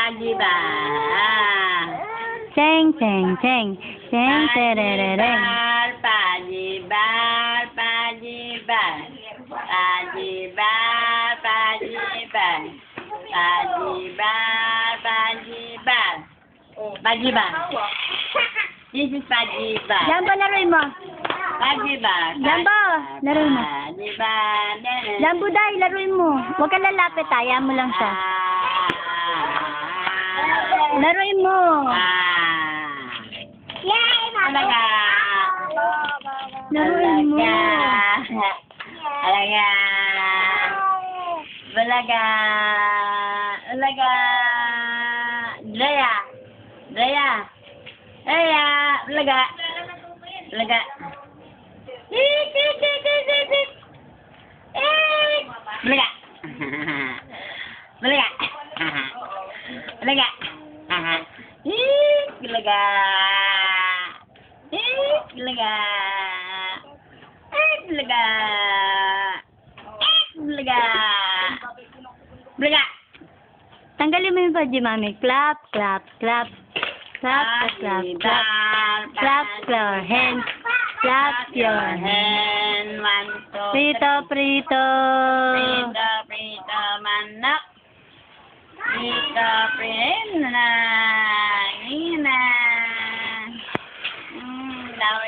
Pajibar. Cheng, cheng, cheng. Cheng, terereng. Pajibar, pajibar. Pajibar, pajibar. Pajibar, pajibar. Pajibar. This is Pajibar. Jambo, laruin mo. Pajibar. Jambo, laruin mo. Pajibar. Jambo, dahil laruin mo. Huwag ka lalapit, ayaw mo lang siya. Laruin mo. Alaga. Laruin mo. Alaga. Balaga. Alaga. Daya. Daya. Daya. Balaga. Balaga. Balaga. Balaga. Balaga. Balaga. Balaga. Balaga. Balaga. Balaga. Tanggalin mo yung padi, mami. Clap, clap, clap. Clap, clap, clap. Clap your hands. Clap your hands. Hand, one, two, Prito, prito. three,